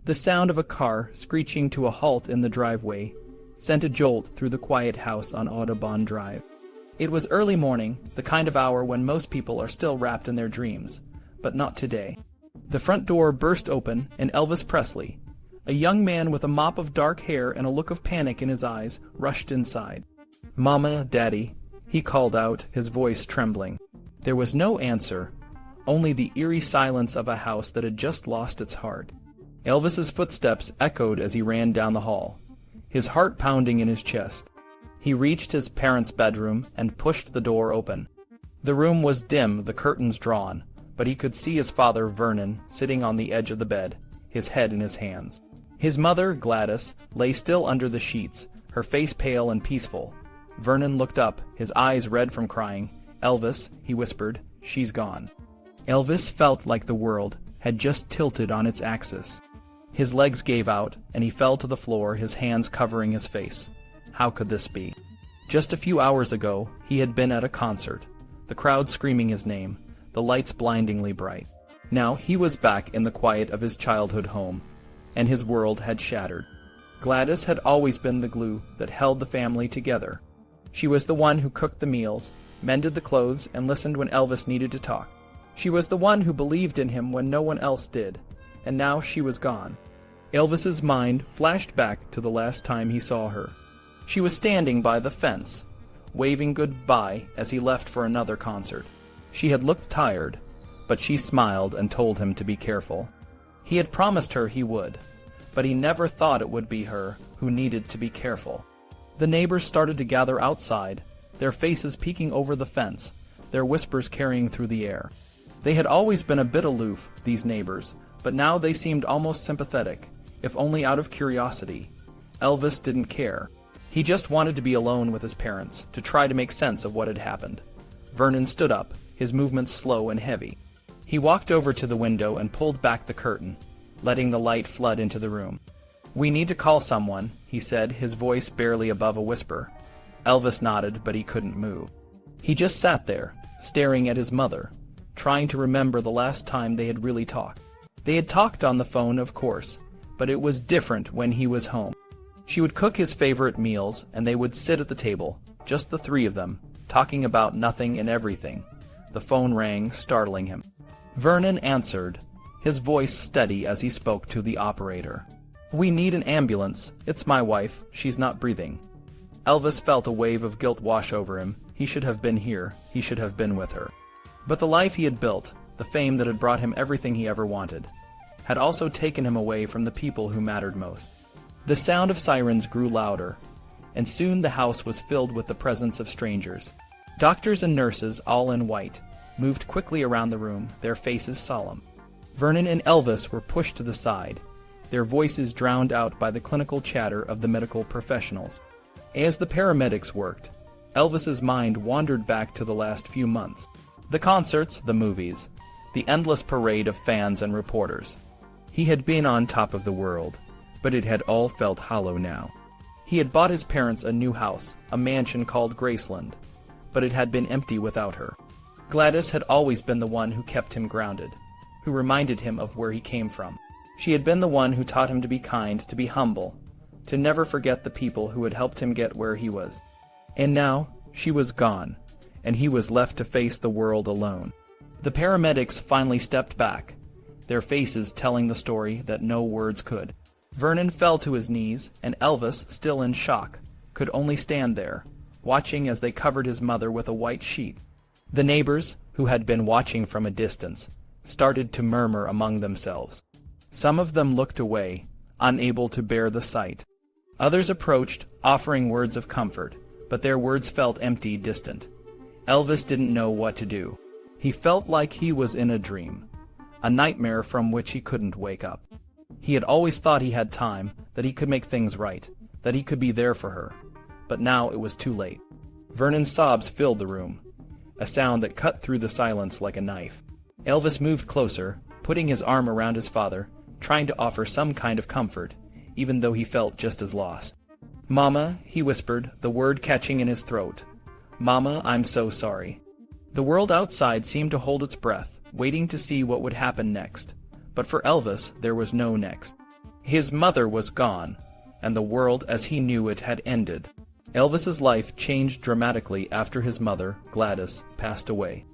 The sound of a car screeching to a halt in the driveway sent a jolt through the quiet house on Audubon Drive. It was early morning, the kind of hour when most people are still wrapped in their dreams, but not today. The front door burst open, and Elvis Presley, a young man with a mop of dark hair and a look of panic in his eyes, rushed inside. "Mama, Daddy," he called out, his voice trembling. There was no answer, only the eerie silence of a house that had just lost its heart. Elvis's footsteps echoed as he ran down the hall, his heart pounding in his chest. He reached his parents' bedroom and pushed the door open. The room was dim, the curtains drawn, but he could see his father, Vernon, sitting on the edge of the bed, his head in his hands. His mother, Gladys, lay still under the sheets, her face pale and peaceful. Vernon looked up, his eyes red from crying. "Elvis," he whispered, "she's gone." Elvis felt like the world had just tilted on its axis. His legs gave out, and he fell to the floor, his hands covering his face. How could this be? Just a few hours ago, he had been at a concert, the crowd screaming his name, the lights blindingly bright. Now he was back in the quiet of his childhood home, and his world had shattered. Gladys had always been the glue that held the family together. She was the one who cooked the meals, mended the clothes, and listened when Elvis needed to talk. She was the one who believed in him when no one else did, and now she was gone. Elvis's mind flashed back to the last time he saw her. She was standing by the fence, waving goodbye as he left for another concert. She had looked tired, but she smiled and told him to be careful. He had promised her he would, but he never thought it would be her who needed to be careful. The neighbors started to gather outside, their faces peeking over the fence, their whispers carrying through the air. They had always been a bit aloof, these neighbors, but now they seemed almost sympathetic, if only out of curiosity. Elvis didn't care. He just wanted to be alone with his parents, to try to make sense of what had happened. Vernon stood up, his movements slow and heavy. He walked over to the window and pulled back the curtain, letting the light flood into the room. "We need to call someone," he said, his voice barely above a whisper. Elvis nodded, but he couldn't move. He just sat there, staring at his mother, trying to remember the last time they had really talked. They had talked on the phone, of course, but it was different when he was home. She would cook his favorite meals, and they would sit at the table, just the three of them, talking about nothing and everything. The phone rang, startling him. Vernon answered, his voice steady as he spoke to the operator. "We need an ambulance. It's my wife. She's not breathing." Elvis felt a wave of guilt wash over him. He should have been here. He should have been with her. But the life he had built, the fame that had brought him everything he ever wanted, had also taken him away from the people who mattered most. The sound of sirens grew louder, and soon the house was filled with the presence of strangers. Doctors and nurses, all in white, moved quickly around the room, their faces solemn. Vernon and Elvis were pushed to the side, their voices drowned out by the clinical chatter of the medical professionals. As the paramedics worked, Elvis's mind wandered back to the last few months. The concerts, the movies, the endless parade of fans and reporters. He had been on top of the world, but it had all felt hollow now. He had bought his parents a new house, a mansion called Graceland, but it had been empty without her. Gladys had always been the one who kept him grounded, who reminded him of where he came from. She had been the one who taught him to be kind, to be humble, to never forget the people who had helped him get where he was. And now, she was gone, and he was left to face the world alone. The paramedics finally stepped back, their faces telling the story that no words could. Vernon fell to his knees, and Elvis, still in shock, could only stand there, watching as they covered his mother with a white sheet. The neighbors, who had been watching from a distance, started to murmur among themselves. Some of them looked away, unable to bear the sight. Others approached, offering words of comfort, but their words felt empty, distant. Elvis didn't know what to do. He felt like he was in a dream, a nightmare from which he couldn't wake up. He had always thought he had time, that he could make things right, that he could be there for her. But now it was too late. Vernon's sobs filled the room, a sound that cut through the silence like a knife. Elvis moved closer, putting his arm around his father, trying to offer some kind of comfort, even though he felt just as lost. "Mama," he whispered, the word catching in his throat. "Mama, I'm so sorry." The world outside seemed to hold its breath, waiting to see what would happen next. But for Elvis, there was no next. His mother was gone, and the world as he knew it had ended. Elvis's life changed dramatically after his mother, Gladys, passed away.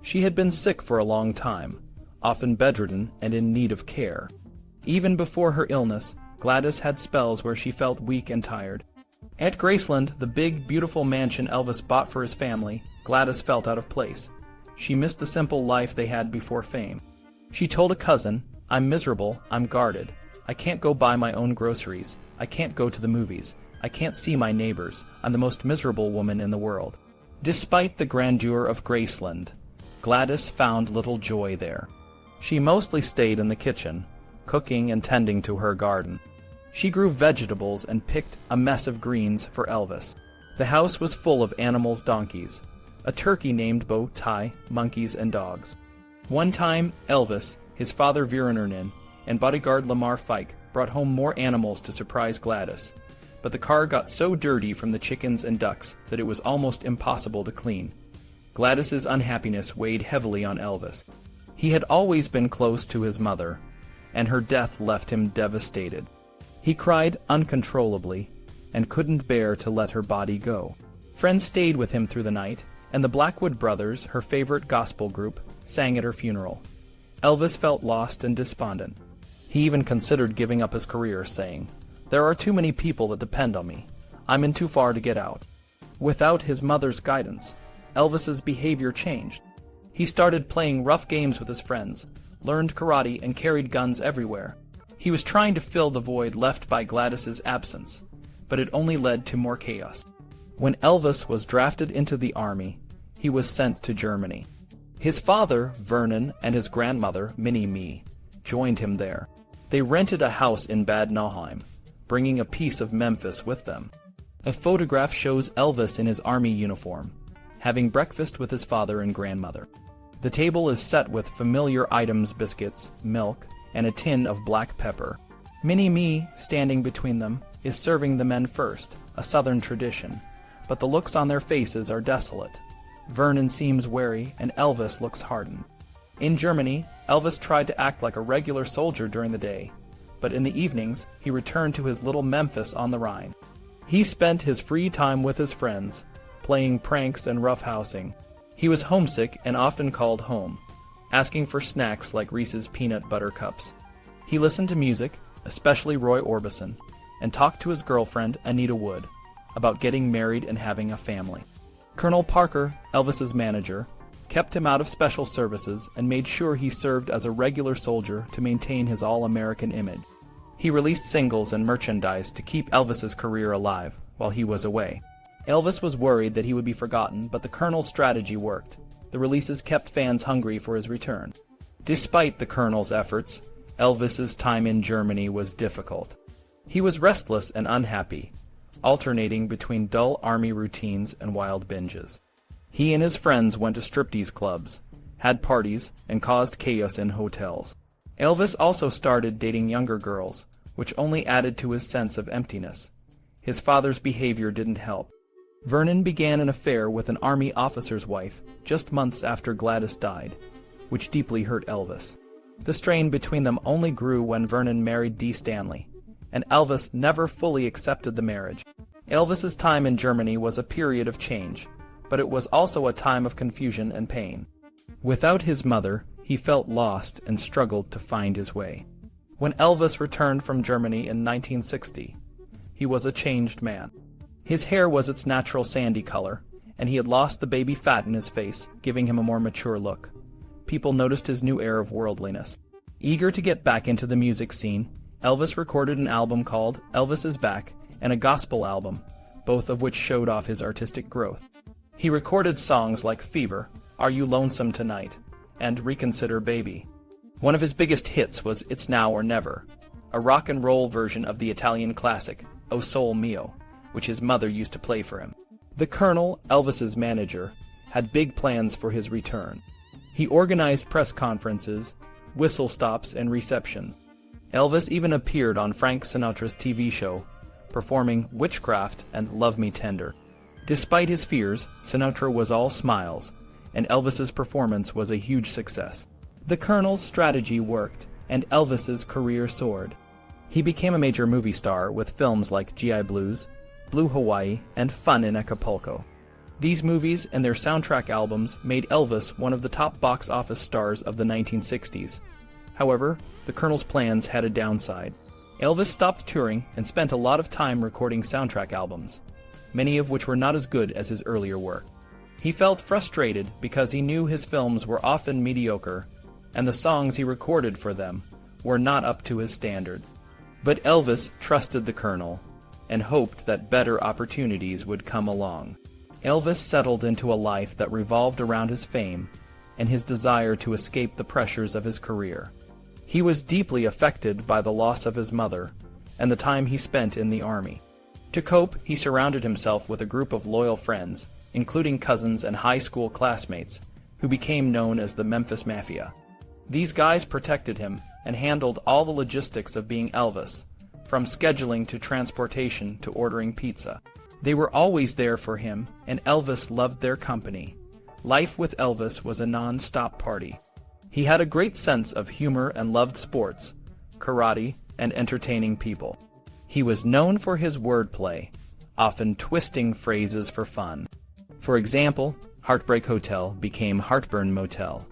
She had been sick for a long time, often bedridden and in need of care. Even before her illness, Gladys had spells where she felt weak and tired. At Graceland, the big, beautiful mansion Elvis bought for his family, Gladys felt out of place. She missed the simple life they had before fame. She told a cousin, "I'm miserable, I'm guarded. I can't go buy my own groceries. I can't go to the movies. I can't see my neighbors. I'm the most miserable woman in the world." Despite the grandeur of Graceland, Gladys found little joy there. She mostly stayed in the kitchen, cooking and tending to her garden. She grew vegetables and picked a mess of greens for Elvis. The house was full of animals' donkeys, a turkey named Bo Tai, monkeys, and dogs. One time, Elvis, his father Vierenern, and bodyguard Lamar Fike brought home more animals to surprise Gladys, but the car got so dirty from the chickens and ducks that it was almost impossible to clean. Gladys's unhappiness weighed heavily on Elvis. He had always been close to his mother, and her death left him devastated. He cried uncontrollably and couldn't bear to let her body go. Friends stayed with him through the night, and the Blackwood Brothers, her favorite gospel group, sang at her funeral. Elvis felt lost and despondent. He even considered giving up his career, saying, "There are too many people that depend on me. I'm in too far to get out." Without his mother's guidance, Elvis's behavior changed. He started playing rough games with his friends, learned karate, and carried guns everywhere. He was trying to fill the void left by Gladys's absence, but it only led to more chaos. When Elvis was drafted into the army, he was sent to Germany. His father, Vernon, and his grandmother, Minnie Mee, joined him there. They rented a house in Bad Nauheim, bringing a piece of Memphis with them. A photograph shows Elvis in his army uniform, having breakfast with his father and grandmother. The table is set with familiar items: biscuits, milk, and a tin of black pepper. Minnie Mee, standing between them, is serving the men first, a southern tradition, but the looks on their faces are desolate. Vernon seems wary, and Elvis looks hardened. In Germany, Elvis tried to act like a regular soldier during the day, but in the evenings, he returned to his little Memphis on the Rhine. He spent his free time with his friends, playing pranks and roughhousing. He was homesick and often called home, asking for snacks like Reese's peanut butter cups. He listened to music, especially Roy Orbison, and talked to his girlfriend, Anita Wood, about getting married and having a family. Colonel Parker, Elvis's manager, kept him out of special services and made sure he served as a regular soldier to maintain his all-American image. He released singles and merchandise to keep Elvis's career alive while he was away. Elvis was worried that he would be forgotten, but the Colonel's strategy worked. The releases kept fans hungry for his return. Despite the Colonel's efforts, Elvis's time in Germany was difficult. He was restless and unhappy, alternating between dull army routines and wild binges. He and his friends went to striptease clubs, had parties, and caused chaos in hotels. Elvis also started dating younger girls, which only added to his sense of emptiness. His father's behavior didn't help. Vernon began an affair with an army officer's wife just months after Gladys died, which deeply hurt Elvis. The strain between them only grew when Vernon married Dee Stanley, and Elvis never fully accepted the marriage. Elvis's time in Germany was a period of change, but it was also a time of confusion and pain. Without his mother, he felt lost and struggled to find his way. When Elvis returned from Germany in 1960, he was a changed man. His hair was its natural sandy color, and he had lost the baby fat in his face, giving him a more mature look. People noticed his new air of worldliness. Eager to get back into the music scene, Elvis recorded an album called Elvis Is Back and a gospel album, both of which showed off his artistic growth. He recorded songs like Fever, Are You Lonesome Tonight, and Reconsider Baby. One of his biggest hits was It's Now or Never, a rock and roll version of the Italian classic O Sole Mio, which his mother used to play for him. The Colonel, Elvis's manager, had big plans for his return. He organized press conferences, whistle stops, and receptions. Elvis even appeared on Frank Sinatra's TV show, performing Witchcraft and Love Me Tender. Despite his fears, Sinatra was all smiles, and Elvis's performance was a huge success. The Colonel's strategy worked, and Elvis's career soared. He became a major movie star with films like GI Blues, Blue Hawaii, and Fun in Acapulco. These movies and their soundtrack albums made Elvis one of the top box office stars of the 1960s. However, the Colonel's plans had a downside. Elvis stopped touring and spent a lot of time recording soundtrack albums, many of which were not as good as his earlier work. He felt frustrated because he knew his films were often mediocre, and the songs he recorded for them were not up to his standards. But Elvis trusted the Colonel and hoped that better opportunities would come along. Elvis settled into a life that revolved around his fame and his desire to escape the pressures of his career. He was deeply affected by the loss of his mother and the time he spent in the army. To cope, he surrounded himself with a group of loyal friends, including cousins and high school classmates, who became known as the Memphis Mafia. These guys protected him and handled all the logistics of being Elvis, from scheduling to transportation to ordering pizza. They were always there for him, and Elvis loved their company. Life with Elvis was a non-stop party. He had a great sense of humor and loved sports, karate, and entertaining people. He was known for his wordplay, often twisting phrases for fun. For example, Heartbreak Hotel became Heartburn Motel,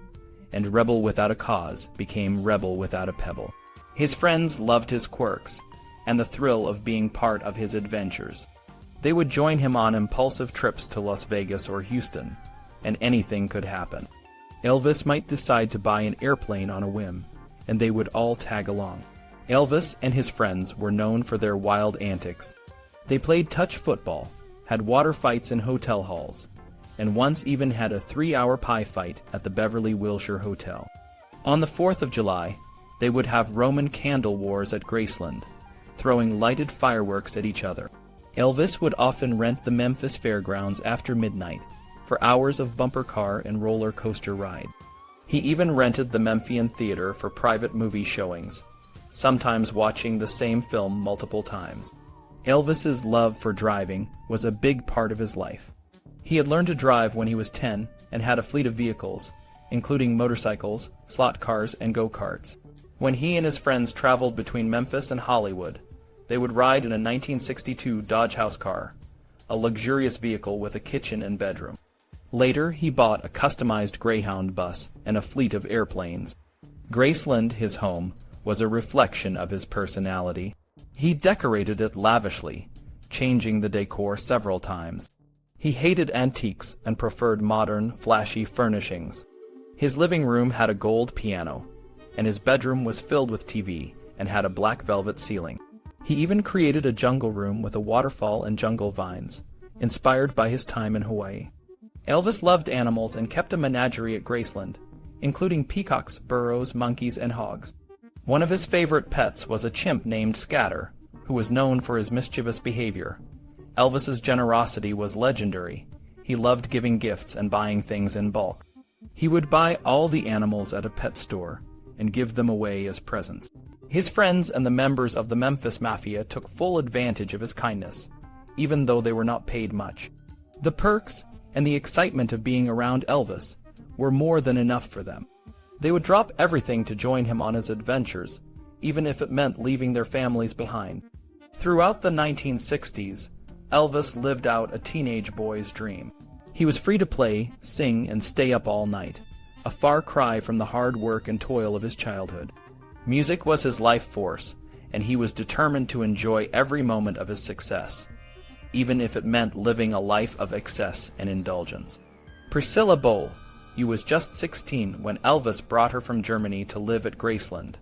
and Rebel Without a Cause became Rebel Without a Pebble. His friends loved his quirks and the thrill of being part of his adventures. They would join him on impulsive trips to Las Vegas or Houston, and anything could happen. Elvis might decide to buy an airplane on a whim, and they would all tag along. Elvis and his friends were known for their wild antics. They played touch football, had water fights in hotel halls, and once even had a 3-hour pie fight at the Beverly Wilshire Hotel. On the 4th of July, they would have Roman candle wars at Graceland, throwing lighted fireworks at each other. Elvis would often rent the Memphis fairgrounds after midnight for hours of bumper car and roller coaster ride. He even rented the Memphian Theater for private movie showings, sometimes watching the same film multiple times. Elvis's love for driving was a big part of his life. He had learned to drive when he was 10 and had a fleet of vehicles, including motorcycles, slot cars, and go-karts. When he and his friends traveled between Memphis and Hollywood, they would ride in a 1962 Dodge House car, a luxurious vehicle with a kitchen and bedroom. Later, he bought a customized Greyhound bus and a fleet of airplanes. Graceland, his home, was a reflection of his personality. He decorated it lavishly, changing the decor several times. He hated antiques and preferred modern, flashy furnishings. His living room had a gold piano, and his bedroom was filled with TV and had a black velvet ceiling. He even created a jungle room with a waterfall and jungle vines, inspired by his time in Hawaii. Elvis loved animals and kept a menagerie at Graceland, including peacocks, burros, monkeys, and hogs. One of his favorite pets was a chimp named Scatter, who was known for his mischievous behavior. Elvis's generosity was legendary. He loved giving gifts and buying things in bulk. He would buy all the animals at a pet store and give them away as presents. His friends and the members of the Memphis Mafia took full advantage of his kindness, even though they were not paid much. The perks and the excitement of being around Elvis were more than enough for them. They would drop everything to join him on his adventures, even if it meant leaving their families behind. Throughout the 1960s, Elvis lived out a teenage boy's dream. He was free to play, sing, and stay up all night, a far cry from the hard work and toil of his childhood. Music was his life force, and he was determined to enjoy every moment of his success, even if it meant living a life of excess and indulgence. Priscilla Bowl, who was just 16 when Elvis brought her from Germany to live at Graceland,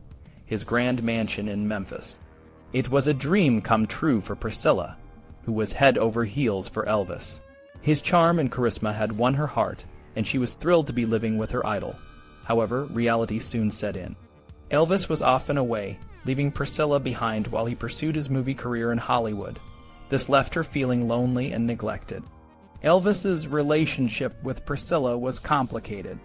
his grand mansion in Memphis. It was a dream come true for Priscilla, who was head over heels for Elvis. His charm and charisma had won her heart, and she was thrilled to be living with her idol. However, reality soon set in. Elvis was often away, leaving Priscilla behind while he pursued his movie career in Hollywood. This left her feeling lonely and neglected. Elvis's relationship with Priscilla was complicated.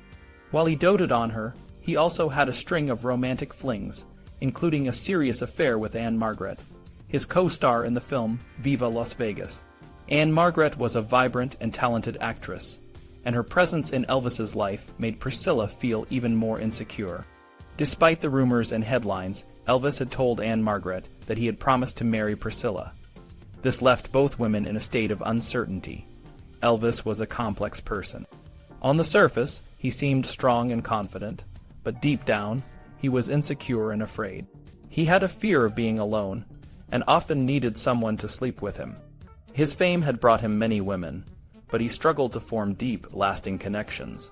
While he doted on her, he also had a string of romantic flings, including a serious affair with Anne Margaret, his co-star in the film Viva Las Vegas. Anne Margaret was a vibrant and talented actress, and her presence in Elvis's life made Priscilla feel even more insecure. Despite the rumors and headlines, Elvis had told Anne Margaret that he had promised to marry Priscilla. This left both women in a state of uncertainty. Elvis was a complex person. On the surface, he seemed strong and confident, but deep down, he was insecure and afraid. He had a fear of being alone, and often needed someone to sleep with him. His fame had brought him many women, but he struggled to form deep, lasting connections.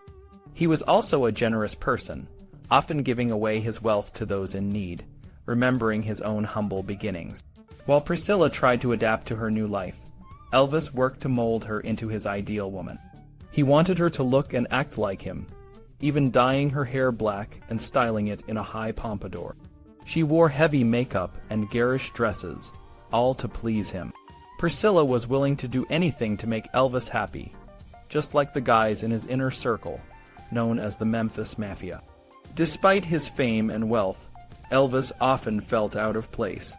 He was also a generous person, often giving away his wealth to those in need, remembering his own humble beginnings. While Priscilla tried to adapt to her new life, Elvis worked to mold her into his ideal woman. He wanted her to look and act like him, even dyeing her hair black and styling it in a high pompadour. She wore heavy makeup and garish dresses, all to please him. Priscilla was willing to do anything to make Elvis happy, just like the guys in his inner circle, known as the Memphis Mafia. Despite his fame and wealth, Elvis often felt out of place.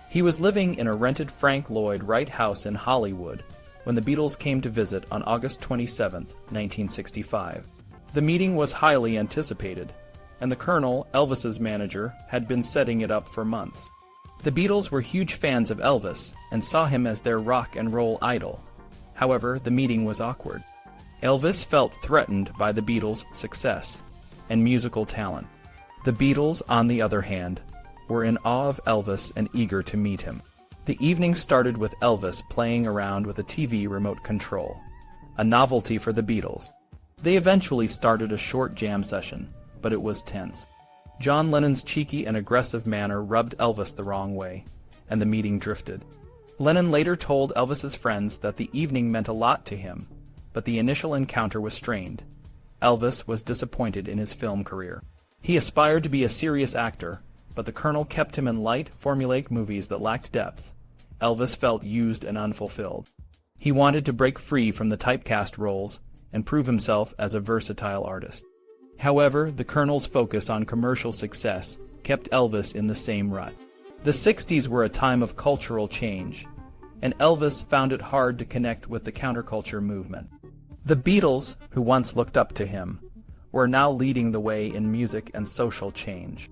He was living in a rented Frank Lloyd Wright house in Hollywood when the Beatles came to visit on August 27, 1965. The meeting was highly anticipated, and the Colonel, Elvis's manager, had been setting it up for months. The Beatles were huge fans of Elvis and saw him as their rock and roll idol. However, the meeting was awkward. Elvis felt threatened by the Beatles' success and musical talent. The Beatles, on the other hand, were in awe of Elvis and eager to meet him. The evening started with Elvis playing around with a TV remote control, a novelty for the Beatles. They eventually started a short jam session, but it was tense. John Lennon's cheeky and aggressive manner rubbed Elvis the wrong way, and the meeting drifted. Lennon later told Elvis's friends that the evening meant a lot to him, but the initial encounter was strained. Elvis was disappointed in his film career. He aspired to be a serious actor, but the Colonel kept him in light, formulaic movies that lacked depth. Elvis felt used and unfulfilled. He wanted to break free from the typecast roles and prove himself as a versatile artist. However, the Colonel's focus on commercial success kept Elvis in the same rut. The 60s were a time of cultural change, and Elvis found it hard to connect with the counterculture movement. The Beatles, who once looked up to him, were now leading the way in music and social change.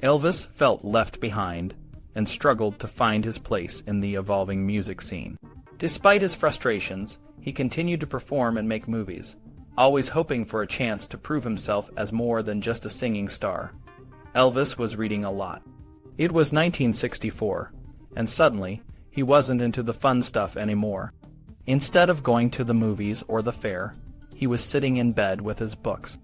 Elvis felt left behind and struggled to find his place in the evolving music scene. Despite his frustrations, he continued to perform and make movies, always hoping for a chance to prove himself as more than just a singing star. Elvis was reading a lot. It was 1964, and suddenly, he wasn't into the fun stuff anymore. Instead of going to the movies or the fair, he was sitting in bed with his books.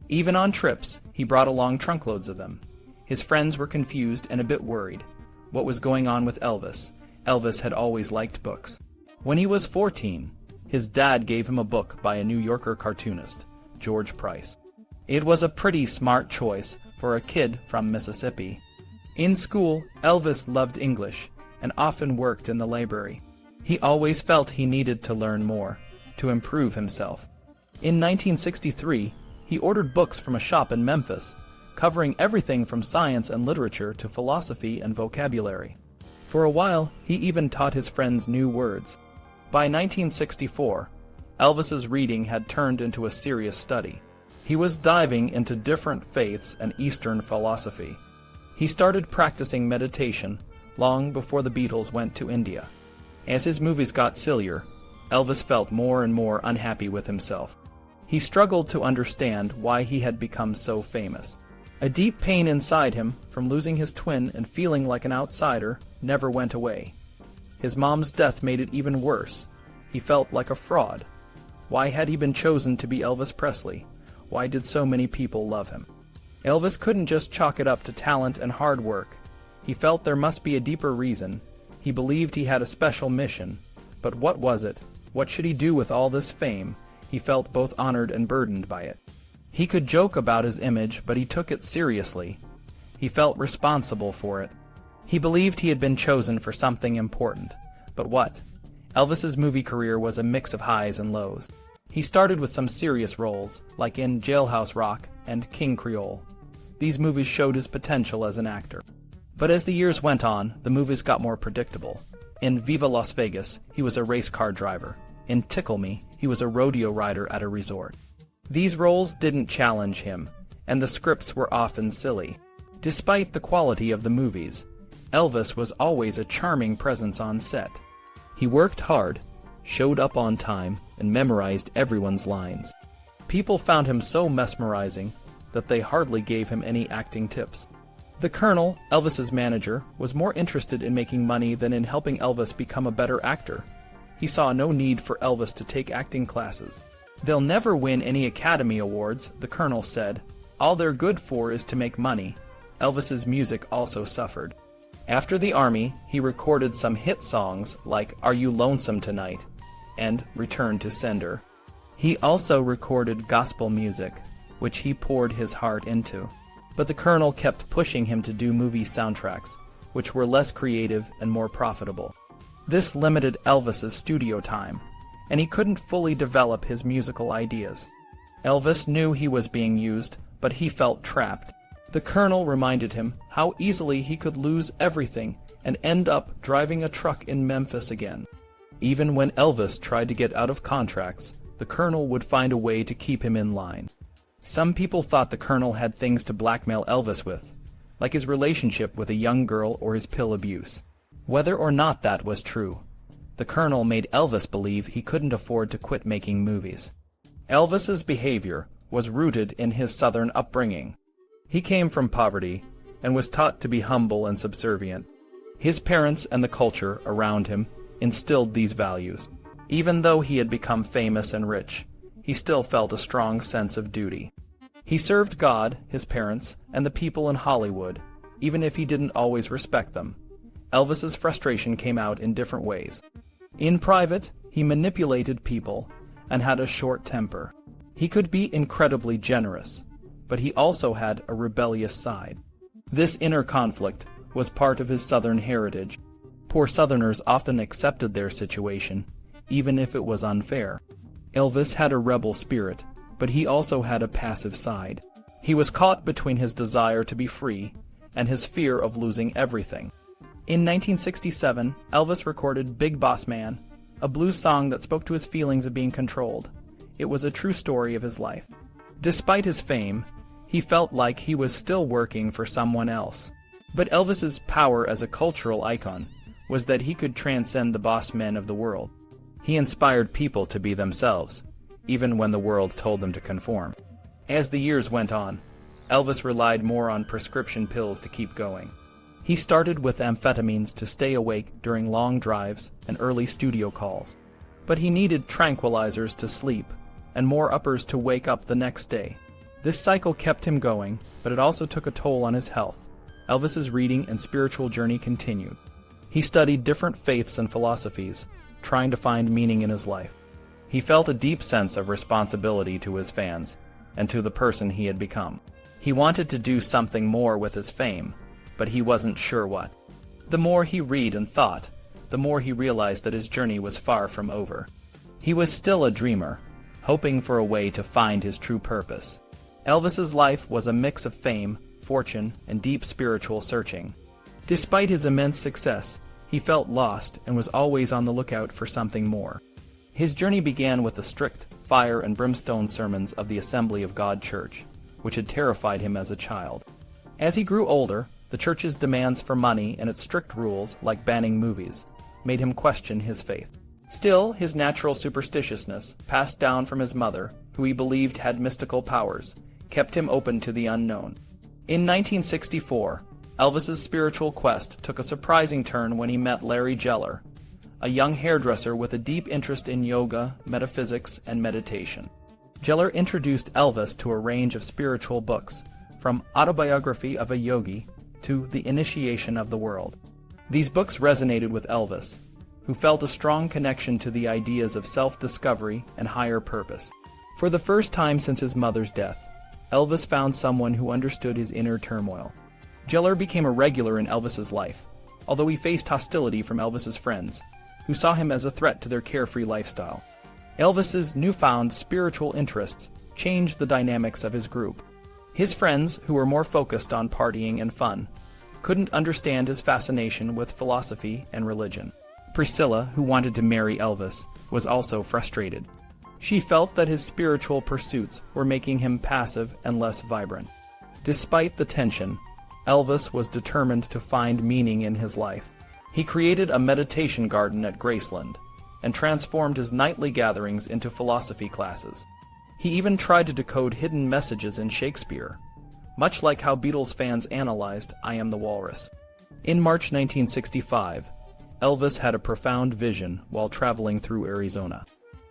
Even on trips, he brought along trunkloads of them. His friends were confused and a bit worried. What was going on with Elvis? Elvis had always liked books. When he was 14, his dad gave him a book by a New Yorker cartoonist, George Price. It was a pretty smart choice for a kid from Mississippi. In school, Elvis loved English and often worked in the library. He always felt he needed to learn more, to improve himself. In 1963, he ordered books from a shop in Memphis, covering everything from science and literature to philosophy and vocabulary. For a while, he even taught his friends new words. By 1964, Elvis's reading had turned into a serious study. He was diving into different faiths and Eastern philosophy. He started practicing meditation long before the Beatles went to India. As his movies got sillier, Elvis felt more and more unhappy with himself. He struggled to understand why he had become so famous. A deep pain inside him from losing his twin and feeling like an outsider never went away. His mom's death made it even worse. He felt like a fraud. Why had he been chosen to be Elvis Presley? Why did so many people love him? Elvis couldn't just chalk it up to talent and hard work. He felt there must be a deeper reason. He believed he had a special mission. But what was it? What should he do with all this fame? He felt both honored and burdened by it. He could joke about his image, but he took it seriously. He felt responsible for it. He believed he had been chosen for something important. But what? Elvis's movie career was a mix of highs and lows. He started with some serious roles, like in Jailhouse Rock and King Creole. These movies showed his potential as an actor. But as the years went on, the movies got more predictable. In Viva Las Vegas, he was a race car driver. In Tickle Me, he was a rodeo rider at a resort. These roles didn't challenge him, and the scripts were often silly. Despite the quality of the movies, Elvis was always a charming presence on set. He worked hard, showed up on time, and memorized everyone's lines. People found him so mesmerizing that they hardly gave him any acting tips. The Colonel, Elvis's manager, was more interested in making money than in helping Elvis become a better actor. He saw no need for Elvis to take acting classes. "They'll never win any Academy Awards," the Colonel said. "All they're good for is to make money." Elvis's music also suffered. After the Army, he recorded some hit songs like "Are You Lonesome Tonight?" and "Return to Sender." He also recorded gospel music, which he poured his heart into. But the Colonel kept pushing him to do movie soundtracks, which were less creative and more profitable. This limited Elvis's studio time, and he couldn't fully develop his musical ideas. Elvis knew he was being used, but he felt trapped. The Colonel reminded him how easily he could lose everything and end up driving a truck in Memphis again. Even when Elvis tried to get out of contracts, the Colonel would find a way to keep him in line. Some people thought the Colonel had things to blackmail Elvis with, like his relationship with a young girl or his pill abuse. Whether or not that was true, the Colonel made Elvis believe he couldn't afford to quit making movies. Elvis's behavior was rooted in his Southern upbringing. He came from poverty and was taught to be humble and subservient. His parents and the culture around him instilled these values. Even though he had become famous and rich, he still felt a strong sense of duty. He served God, his parents, and the people in Hollywood, even if he didn't always respect them. Elvis's frustration came out in different ways. In private, he manipulated people and had a short temper. He could be incredibly generous, but he also had a rebellious side. This inner conflict was part of his Southern heritage. Poor Southerners often accepted their situation, even if it was unfair. Elvis had a rebel spirit, but he also had a passive side. He was caught between his desire to be free and his fear of losing everything. In 1967, Elvis recorded Big Boss Man, a blues song that spoke to his feelings of being controlled. It was a true story of his life. Despite his fame, he felt like he was still working for someone else. But Elvis's power as a cultural icon was that he could transcend the boss men of the world. He inspired people to be themselves, even when the world told them to conform. As the years went on, Elvis relied more on prescription pills to keep going. He started with amphetamines to stay awake during long drives and early studio calls. But he needed tranquilizers to sleep and more uppers to wake up the next day. This cycle kept him going, but it also took a toll on his health. Elvis's reading and spiritual journey continued. He studied different faiths and philosophies, trying to find meaning in his life. He felt a deep sense of responsibility to his fans and to the person he had become. He wanted to do something more with his fame, but he wasn't sure what. The more he read and thought, the more he realized that his journey was far from over. He was still a dreamer, hoping for a way to find his true purpose. Elvis's life was a mix of fame, fortune, and deep spiritual searching. Despite his immense success, he felt lost and was always on the lookout for something more. His journey began with the strict, fire and brimstone sermons of the Assembly of God Church, which had terrified him as a child. As he grew older, the church's demands for money and its strict rules, like banning movies, made him question his faith. Still, his natural superstitiousness, passed down from his mother, who he believed had mystical powers, kept him open to the unknown. In 1964, Elvis's spiritual quest took a surprising turn when he met Larry Geller, a young hairdresser with a deep interest in yoga, metaphysics, and meditation. Geller introduced Elvis to a range of spiritual books, from Autobiography of a Yogi to The Initiation of the World. These books resonated with Elvis, who felt a strong connection to the ideas of self-discovery and higher purpose. For the first time since his mother's death, Elvis found someone who understood his inner turmoil. Geller became a regular in Elvis's life, although he faced hostility from Elvis's friends, who saw him as a threat to their carefree lifestyle. Elvis's newfound spiritual interests changed the dynamics of his group. His friends, who were more focused on partying and fun, couldn't understand his fascination with philosophy and religion. Priscilla, who wanted to marry Elvis, was also frustrated. She felt that his spiritual pursuits were making him passive and less vibrant. Despite the tension, Elvis was determined to find meaning in his life. He created a meditation garden at Graceland and transformed his nightly gatherings into philosophy classes. He even tried to decode hidden messages in Shakespeare, much like how Beatles fans analyzed I Am the Walrus. In March 1965, Elvis had a profound vision while traveling through Arizona.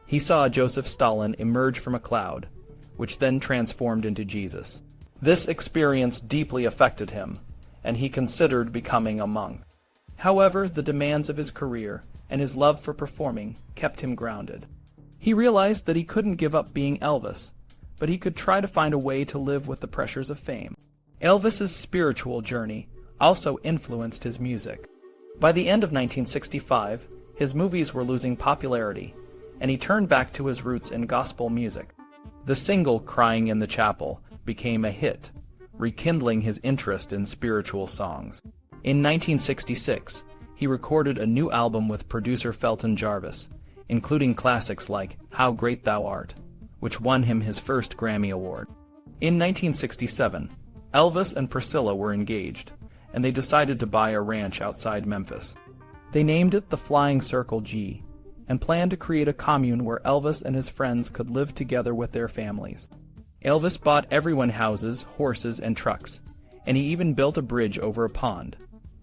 He saw Joseph Stalin emerge from a cloud, which then transformed into Jesus. This experience deeply affected him, and he considered becoming a monk. However, the demands of his career and his love for performing kept him grounded. He realized that he couldn't give up being Elvis, but he could try to find a way to live with the pressures of fame. Elvis's spiritual journey also influenced his music. By the end of 1965, his movies were losing popularity, and he turned back to his roots in gospel music. The single Crying in the Chapel became a hit, rekindling his interest in spiritual songs. In 1966, he recorded a new album with producer Felton Jarvis, including classics like How Great Thou Art, which won him his first Grammy Award. In 1967, Elvis and Priscilla were engaged, and they decided to buy a ranch outside Memphis. They named it the Flying Circle G, and planned to create a commune where Elvis and his friends could live together with their families. Elvis bought everyone houses, horses, and trucks, and he even built a bridge over a pond.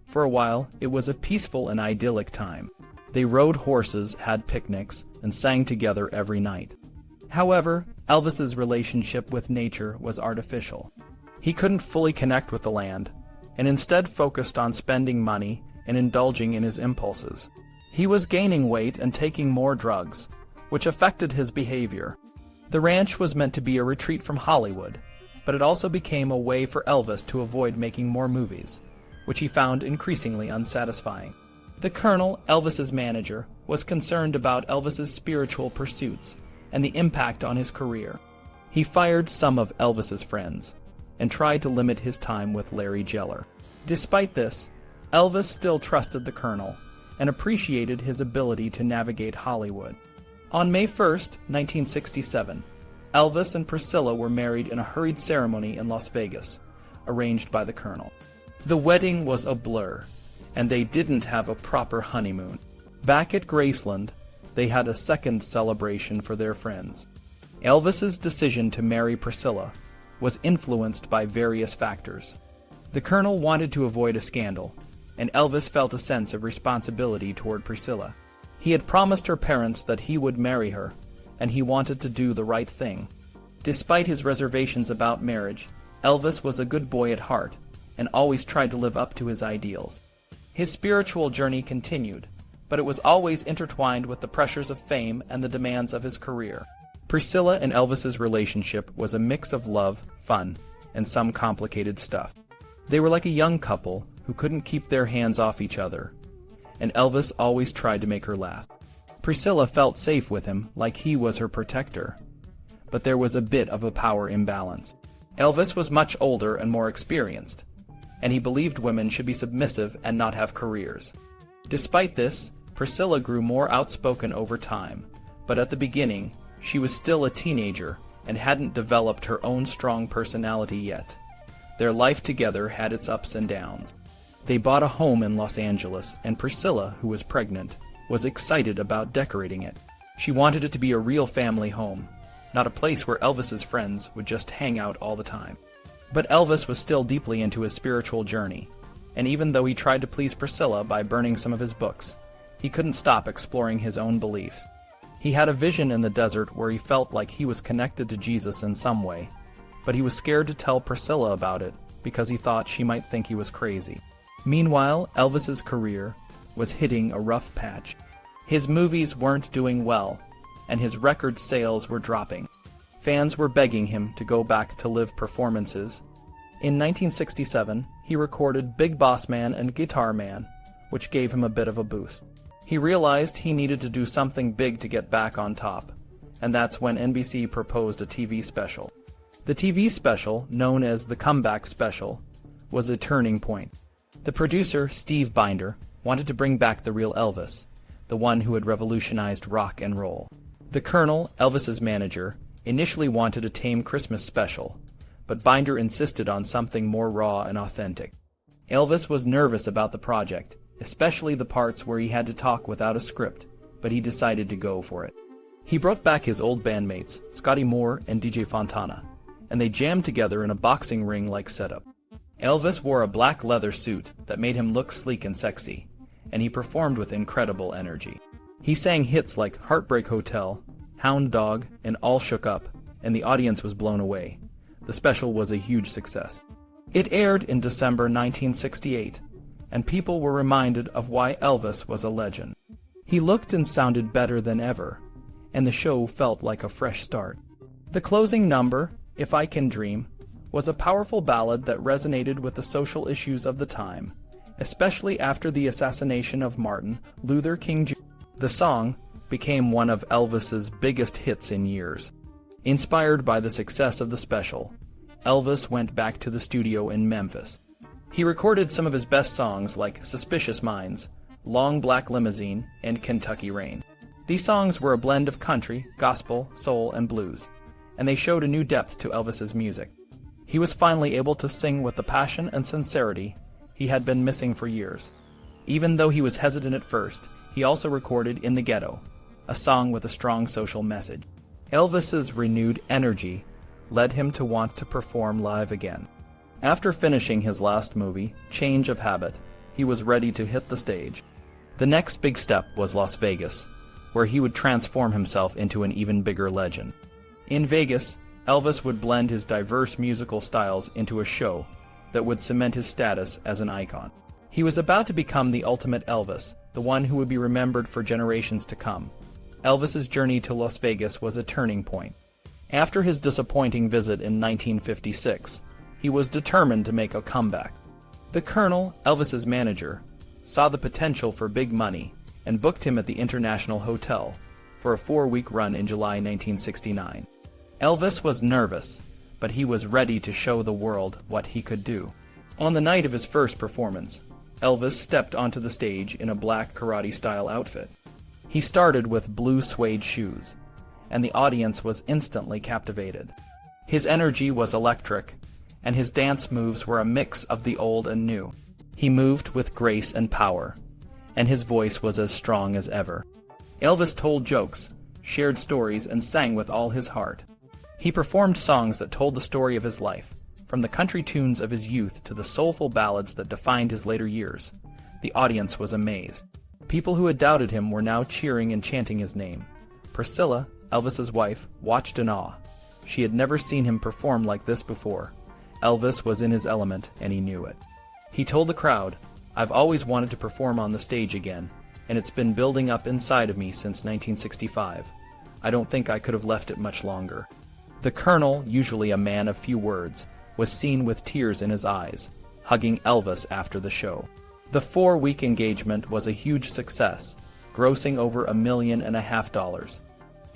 For a while, it was a peaceful and idyllic time. They rode horses, had picnics, and sang together every night. However, Elvis's relationship with nature was artificial. He couldn't fully connect with the land, and instead focused on spending money and indulging in his impulses. He was gaining weight and taking more drugs, which affected his behavior. The ranch was meant to be a retreat from Hollywood, but it also became a way for Elvis to avoid making more movies, which he found increasingly unsatisfying. The Colonel, Elvis's manager, was concerned about Elvis's spiritual pursuits and the impact on his career. He fired some of Elvis's friends and tried to limit his time with Larry Geller. Despite this, Elvis still trusted the Colonel and appreciated his ability to navigate Hollywood. On May 1, 1967, Elvis and Priscilla were married in a hurried ceremony in Las Vegas, arranged by the Colonel. The wedding was a blur, and they didn't have a proper honeymoon. Back at Graceland, they had a second celebration for their friends. Elvis's decision to marry Priscilla was influenced by various factors. The Colonel wanted to avoid a scandal, and Elvis felt a sense of responsibility toward Priscilla. He had promised her parents that he would marry her, and he wanted to do the right thing. Despite his reservations about marriage, Elvis was a good boy at heart, and always tried to live up to his ideals. His spiritual journey continued, but it was always intertwined with the pressures of fame and the demands of his career. Priscilla and Elvis's relationship was a mix of love, fun, and some complicated stuff. They were like a young couple who couldn't keep their hands off each other, and Elvis always tried to make her laugh. Priscilla felt safe with him, like he was her protector, but there was a bit of a power imbalance. Elvis was much older and more experienced, and he believed women should be submissive and not have careers. Despite this, Priscilla grew more outspoken over time, but at the beginning, she was still a teenager and hadn't developed her own strong personality yet. Their life together had its ups and downs. They bought a home in Los Angeles, and Priscilla, who was pregnant, was excited about decorating it. She wanted it to be a real family home, not a place where Elvis's friends would just hang out all the time. But Elvis was still deeply into his spiritual journey, and even though he tried to please Priscilla by burning some of his books, he couldn't stop exploring his own beliefs. He had a vision in the desert where he felt like he was connected to Jesus in some way, but he was scared to tell Priscilla about it because he thought she might think he was crazy. Meanwhile, Elvis's career was hitting a rough patch. His movies weren't doing well, and his record sales were dropping. Fans were begging him to go back to live performances. In 1967, he recorded Big Boss Man and Guitar Man, which gave him a bit of a boost. He realized he needed to do something big to get back on top, and that's when NBC proposed a TV special. The TV special, known as the Comeback Special, was a turning point. The producer, Steve Binder, wanted to bring back the real Elvis, the one who had revolutionized rock and roll. The Colonel, Elvis's manager, initially wanted a tame Christmas special, but Binder insisted on something more raw and authentic. Elvis was nervous about the project, especially the parts where he had to talk without a script, but he decided to go for it. He brought back his old bandmates, Scotty Moore and DJ Fontana, and they jammed together in a boxing ring-like setup. Elvis wore a black leather suit that made him look sleek and sexy, and he performed with incredible energy. He sang hits like Heartbreak Hotel, Hound Dog, and All Shook Up, and the audience was blown away. The special was a huge success. It aired in December 1968, and people were reminded of why Elvis was a legend. He looked and sounded better than ever, and the show felt like a fresh start. The closing number, If I Can Dream, was a powerful ballad that resonated with the social issues of the time, especially after the assassination of Martin Luther King Jr. The song became one of Elvis's biggest hits in years. Inspired by the success of the special, Elvis went back to the studio in Memphis. He recorded some of his best songs like Suspicious Minds, Long Black Limousine, and Kentucky Rain. These songs were a blend of country, gospel, soul, and blues, and they showed a new depth to Elvis's music. He was finally able to sing with the passion and sincerity he had been missing for years. Even though he was hesitant at first, he also recorded In the Ghetto, a song with a strong social message. Elvis's renewed energy led him to want to perform live again. After finishing his last movie, Change of Habit, he was ready to hit the stage. The next big step was Las Vegas, where he would transform himself into an even bigger legend. In Vegas, Elvis would blend his diverse musical styles into a show that would cement his status as an icon. He was about to become the ultimate Elvis, the one who would be remembered for generations to come. Elvis's journey to Las Vegas was a turning point. After his disappointing visit in 1956, he was determined to make a comeback. The Colonel, Elvis's manager, saw the potential for big money and booked him at the International Hotel for a 4-week run in July 1969. Elvis was nervous, but he was ready to show the world what he could do. On the night of his first performance, Elvis stepped onto the stage in a black karate-style outfit. He started with blue suede shoes, and the audience was instantly captivated. His energy was electric, and his dance moves were a mix of the old and new. He moved with grace and power, and his voice was as strong as ever. Elvis told jokes, shared stories, and sang with all his heart. He performed songs that told the story of his life, from the country tunes of his youth to the soulful ballads that defined his later years. The audience was amazed. People who had doubted him were now cheering and chanting his name. Priscilla, Elvis's wife, watched in awe. She had never seen him perform like this before. Elvis was in his element, and he knew it. He told the crowd, "I've always wanted to perform on the stage again, and it's been building up inside of me since 1965. I don't think I could have left it much longer." The Colonel, usually a man of few words, was seen with tears in his eyes, hugging Elvis after the show. The 4-week engagement was a huge success, grossing over $1.5 million.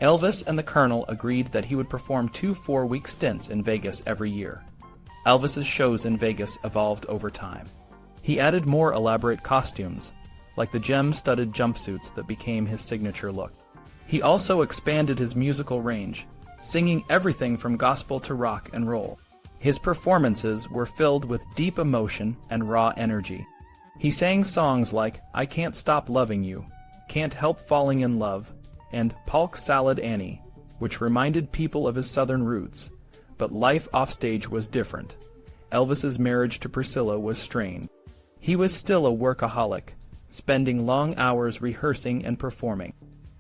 Elvis and the Colonel agreed that he would perform 2 4-week stints in Vegas every year. Elvis's shows in Vegas evolved over time. He added more elaborate costumes, like the gem-studded jumpsuits that became his signature look. He also expanded his musical range, singing everything from gospel to rock and roll. His performances were filled with deep emotion and raw energy. He sang songs like I Can't Stop Loving You, Can't Help Falling in Love, and Polk Salad Annie, which reminded people of his southern roots. But life offstage was different. Elvis's marriage to Priscilla was strained. He was still a workaholic, spending long hours rehearsing and performing.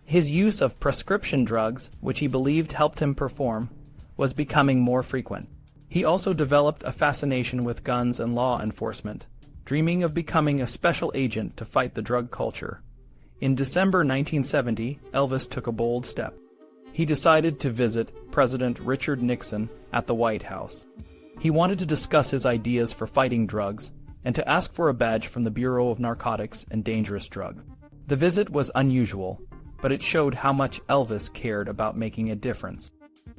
His use of prescription drugs, which he believed helped him perform, was becoming more frequent. He also developed a fascination with guns and law enforcement, dreaming of becoming a special agent to fight the drug culture. In December 1970, Elvis took a bold step. He decided to visit President Richard Nixon at the White House. He wanted to discuss his ideas for fighting drugs and to ask for a badge from the Bureau of Narcotics and Dangerous Drugs. The visit was unusual, but it showed how much Elvis cared about making a difference.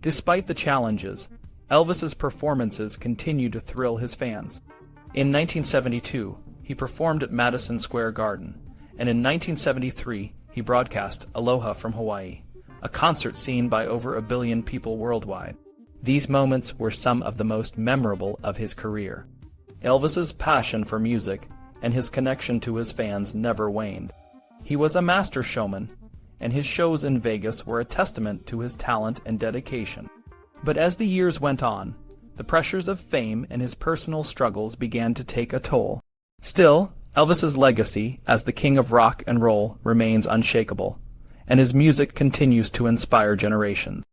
Despite the challenges, Elvis's performances continued to thrill his fans. In 1972, he performed at Madison Square Garden, and in 1973, he broadcast Aloha from Hawaii, a concert seen by over 1 billion people worldwide. These moments were some of the most memorable of his career. Elvis's passion for music and his connection to his fans never waned. He was a master showman, and his shows in Vegas were a testament to his talent and dedication. But as the years went on, the pressures of fame and his personal struggles began to take a toll. Still, Elvis's legacy as the king of rock and roll remains unshakable, and his music continues to inspire generations.